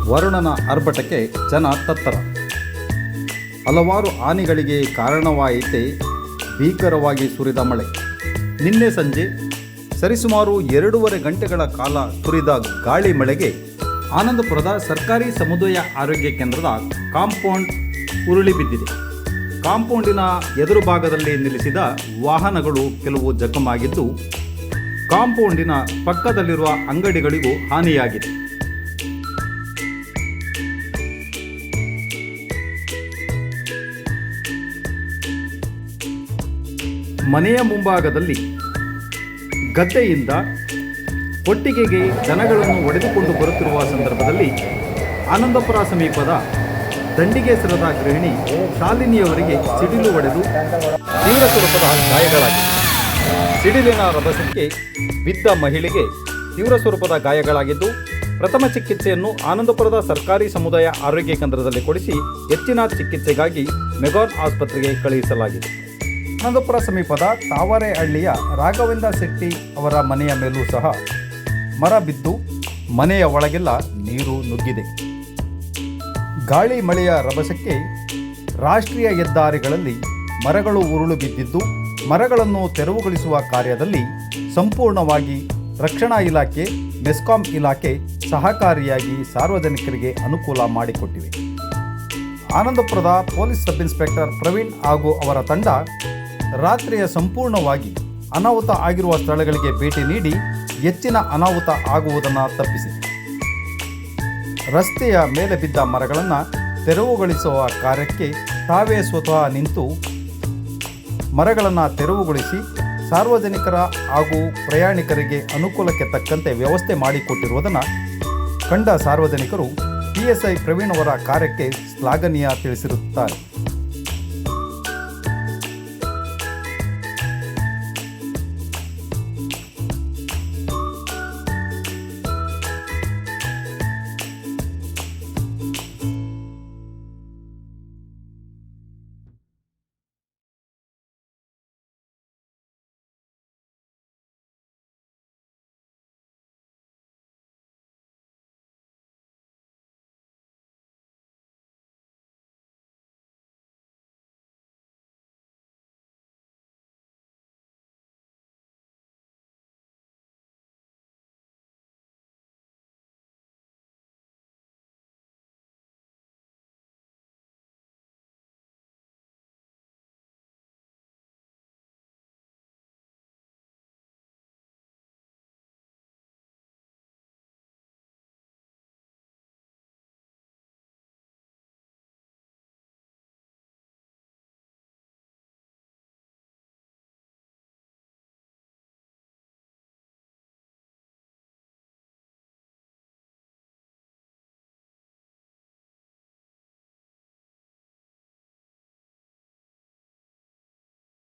ವರುಣನ ಆರ್ಭಟಕ್ಕೆ ಜನ ತತ್ತರ. ಹಲವಾರು ಹಾನಿಗಳಿಗೆ ಕಾರಣವಾಯಿತೆ ಭೀಕರವಾಗಿ ಸುರಿದ ಮಳೆ. ನಿನ್ನೆ ಸಂಜೆ ಸರಿಸುಮಾರು 2.5 ಗಂಟೆಗಳ ಕಾಲ ಸುರಿದ ಗಾಳಿ ಮಳೆಗೆ ಆನಂದಪುರದ ಸರ್ಕಾರಿ ಸಮುದಾಯ ಆರೋಗ್ಯ ಕೇಂದ್ರದ ಕಾಂಪೌಂಡ್ ಉರುಳಿ ಬಿದ್ದಿದೆ. ಕಾಂಪೌಂಡಿನ ಎದುರು ಭಾಗದಲ್ಲಿ ನಿಲ್ಲಿಸಿದ ವಾಹನಗಳು ಕೆಲವು ಜಖಮಾಗಿದ್ದು, ಕಾಂಪೌಂಡಿನ ಪಕ್ಕದಲ್ಲಿರುವ ಅಂಗಡಿಗಳಿಗೂ ಹಾನಿಯಾಗಿದೆ. ಮನೆಯ ಮುಂಭಾಗದಲ್ಲಿ ಗದ್ದೆಯಿಂದ ಕೊಟ್ಟಿಗೆಗೆ ದನಗಳನ್ನು ಒಡೆದುಕೊಂಡು ಬರುತ್ತಿರುವ ಸಂದರ್ಭದಲ್ಲಿ ಆನಂದಪುರ ಸಮೀಪದ ದಂಡಿಗೇಸರದ ಗೃಹಿಣಿ ಶಾಲಿನಿಯವರಿಗೆ ಸಿಡಿಲು ಹೊಡೆದು ತೀವ್ರ ಸ್ವರೂಪದ ಗಾಯಗಳಾಗಿವೆ. ಸಿಡಿಲಿನ ರಭಸಕ್ಕೆ ಬಿದ್ದ ಮಹಿಳೆಗೆ ತೀವ್ರ ಸ್ವರೂಪದ ಗಾಯಗಳಾಗಿದ್ದು, ಪ್ರಥಮ ಚಿಕಿತ್ಸೆಯನ್ನು ಆನಂದಪುರದ ಸರ್ಕಾರಿ ಸಮುದಾಯ ಆರೋಗ್ಯ ಕೇಂದ್ರದಲ್ಲಿ ಕೊಡಿಸಿ ಹೆಚ್ಚಿನ ಚಿಕಿತ್ಸೆಗಾಗಿ ಮೆಗಾನ್ ಆಸ್ಪತ್ರೆಗೆ ಕಳುಹಿಸಲಾಗಿದೆ. ಆನಂದಪುರ ಸಮೀಪದ ತಾವರೆಹಳ್ಳಿಯ ರಾಘವೇಂದ್ರ ಶೆಟ್ಟಿ ಅವರ ಮನೆಯ ಮೇಲೂ ಸಹ ಮರ ಬಿದ್ದು ಮನೆಯ ಒಳಗೆಲ್ಲ ನೀರು ನುಗ್ಗಿದೆ. ಗಾಳಿ ಮಳೆಯ ರಭಸಕ್ಕೆ ರಾಷ್ಟ್ರೀಯ ಹೆದ್ದಾರಿಗಳಲ್ಲಿ ಮರಗಳು ಉರುಳು ಬಿದ್ದಿದ್ದು, ಮರಗಳನ್ನು ತೆರವುಗೊಳಿಸುವ ಕಾರ್ಯದಲ್ಲಿ ಸಂಪೂರ್ಣವಾಗಿ ರಕ್ಷಣಾ ಇಲಾಖೆ, ಮೆಸ್ಕಾಂ ಇಲಾಖೆ ಸಹಕಾರಿಯಾಗಿ ಸಾರ್ವಜನಿಕರಿಗೆ ಅನುಕೂಲ ಮಾಡಿಕೊಟ್ಟಿವೆ. ಆನಂದಪುರದ ಪೊಲೀಸ್ ಸಬ್ ಇನ್ಸ್ಪೆಕ್ಟರ್ ಪ್ರವೀಣ್ ಹಾಗೂ ಅವರ ತಂಡ ರಾತ್ರಿಯ ಸಂಪೂರ್ಣವಾಗಿ ಅನಾಹುತ ಆಗಿರುವ ಸ್ಥಳಗಳಿಗೆ ಭೇಟಿ ನೀಡಿ ಹೆಚ್ಚಿನ ಅನಾಹುತ ಆಗುವುದನ್ನು ತಪ್ಪಿಸಿದೆ. ರಸ್ತೆಯ ಮೇಲೆ ಬಿದ್ದ ಮರಗಳನ್ನು ತೆರವುಗೊಳಿಸುವ ಕಾರ್ಯಕ್ಕೆ ತಾವೇ ಸ್ವತಃ ನಿಂತು ಮರಗಳನ್ನು ತೆರವುಗೊಳಿಸಿ ಸಾರ್ವಜನಿಕರ ಹಾಗೂ ಪ್ರಯಾಣಿಕರಿಗೆ ಅನುಕೂಲಕ್ಕೆ ತಕ್ಕಂತೆ ವ್ಯವಸ್ಥೆ ಮಾಡಿಕೊಟ್ಟಿರುವುದನ್ನು ಕಂಡ ಸಾರ್ವಜನಿಕರು PSI ಪ್ರವೀಣ್ ಅವರ ಕಾರ್ಯಕ್ಕೆ ಶ್ಲಾಘನೀಯ ತಿಳಿಸಿರುತ್ತಾರೆ.